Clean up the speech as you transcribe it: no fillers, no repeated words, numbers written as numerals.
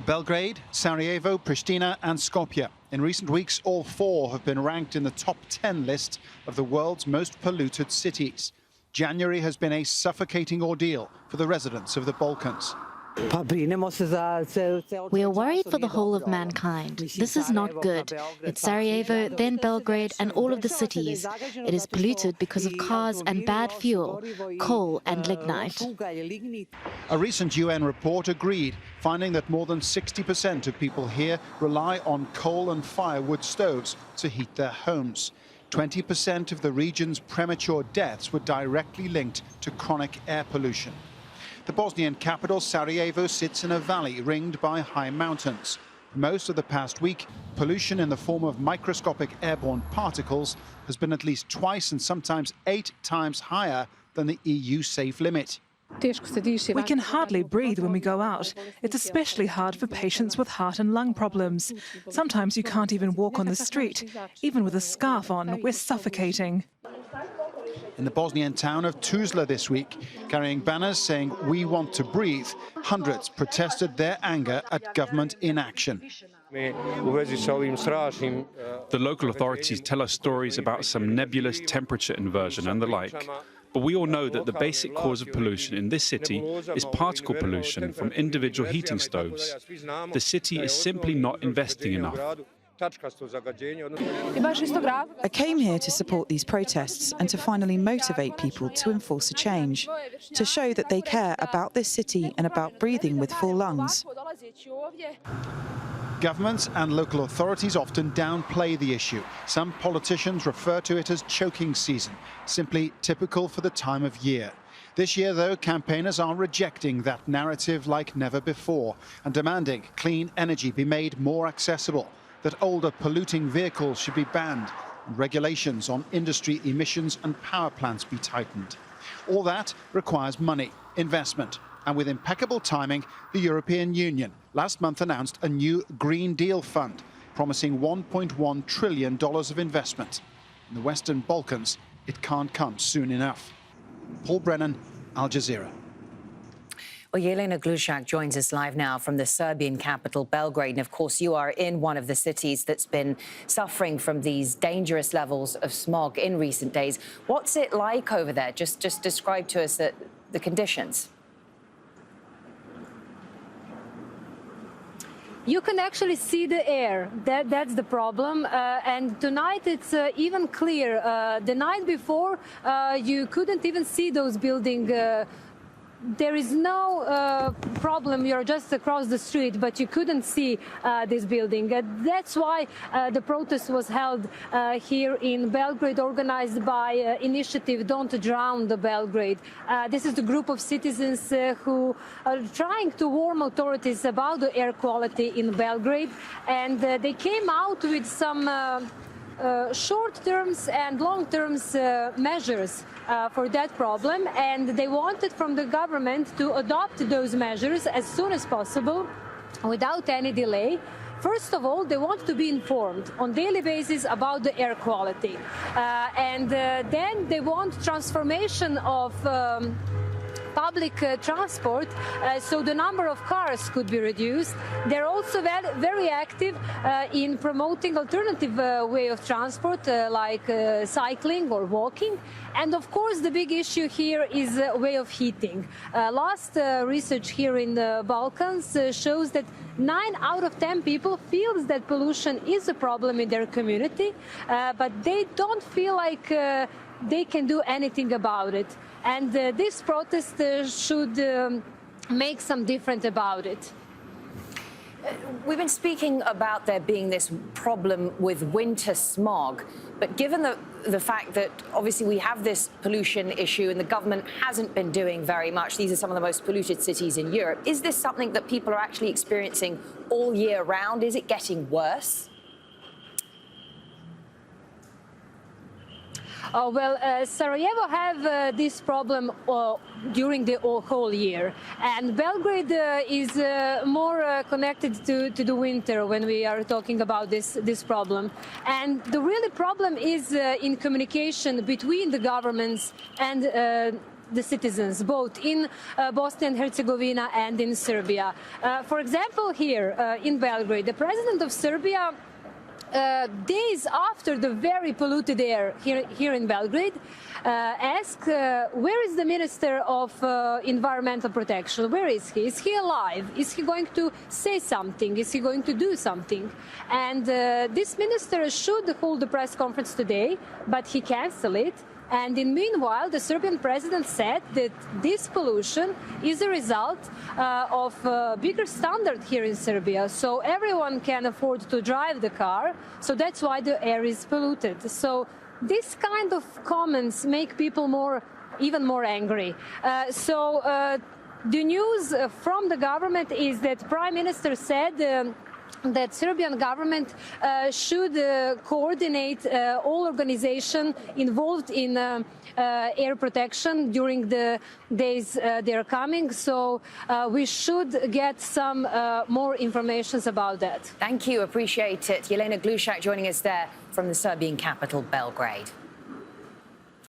Belgrade, Sarajevo, Pristina and Skopje. In recent weeks, all four have been ranked in the top 10 list of the world's most polluted cities. January has been a suffocating ordeal for the residents of the Balkans. We are worried for the whole of mankind. This is not good. It's Sarajevo, then Belgrade and all of the cities. It is polluted because of cars and bad fuel, coal and lignite. A recent UN report agreed, finding that more than 60% of people here rely on coal and firewood stoves to heat their homes. 20% of the region's premature deaths were directly linked to chronic air pollution. The Bosnian capital, Sarajevo, sits in a valley ringed by high mountains. Most of the past week, pollution in the form of microscopic airborne particles has been at least twice and sometimes 8 times higher than the EU safe limit. We can hardly breathe when we go out. It's especially hard for patients with heart and lung problems. Sometimes you can't even walk on the street. Even with a scarf on, we're suffocating. In the Bosnian town of TUZLA this week, carrying banners saying "We want to breathe," hundreds protested their anger at government inaction. The local authorities tell us stories about some nebulous temperature inversion and the like. But we all know that the basic cause of pollution in this city is particle pollution from individual heating stoves. The city is simply not investing enough. I came here to support these protests and to finally motivate people to enforce a change, to show that they care about this city and about breathing with full lungs. Governments and local authorities often downplay the issue. Some politicians refer to it as choking season, simply typical for the time of year. This year, though, campaigners are rejecting that narrative like never before and demanding clean energy be made more accessible, that older polluting vehicles should be banned, and regulations on industry emissions and power plants be tightened. All that requires money, investment, and with impeccable timing, the European Union last month announced a new Green Deal fund, promising $1.1 trillion of investment. In the Western Balkans, it can't come soon enough. Paul Brennan, Al Jazeera. Well, JELENA GLUSAC joins us live now from the Serbian capital, Belgrade. And of course, you are in one of the cities that's been suffering from these dangerous levels of smog in recent days. What's it like over there? Just describe to us the conditions. You can actually see the air. That's the problem. And tonight it's even clear. The night before, you couldn't even see those buildings. There is no problem, you're just across the street, but you couldn't see this building. That's why the protest was held here in Belgrade, organized by initiative Don't Drown the Belgrade. This is the group of citizens who are trying to warn authorities about the air quality in Belgrade, and they came out with some short-term and long-term measures for that problem, and they wanted from the government to adopt those measures as soon as possible, without any delay. First of all, they want to be informed on a daily basis about the air quality, and then they want transformation of public transport, so the number of cars could be reduced. They're also very active in promoting alternative way of transport, like cycling or walking. And of course, the big issue here is way of heating. Last research here in the Balkans shows that 9 out of 10 people feels that pollution is a problem in their community, but they don't feel like they can do anything about it. And this protest should make some difference about it. We've been speaking about there being this problem with winter smog, but given the fact that obviously we have this pollution issue and the government hasn't been doing very much, these are some of the most polluted cities in Europe, is this something that people are actually experiencing all year round? Is it getting worse? Sarajevo have this problem during the whole year, and Belgrade is more connected to the winter when we are talking about this problem. And the really problem is in communication between the governments and the citizens, both in Bosnia and Herzegovina and in Serbia. For example, here in Belgrade, the president of Serbia, days after the very polluted air here in Belgrade, asked, where is the Minister of Environmental Protection? Where is he? Is he alive? Is he going to say something? Is he going to do something? And this minister should hold the press conference today, but he canceled it. And in meanwhile, the Serbian president said that this pollution is a result of a bigger standard here in Serbia. So everyone can afford to drive the car. So that's why the air is polluted. So this kind of comments make people even more angry. The news from the government is that Prime Minister said that Serbian government should coordinate all organizations involved in air protection during the days they're coming. So we should get some more information about that. Thank you, appreciate it. Jelena GLUSAC joining us there from the Serbian capital, Belgrade.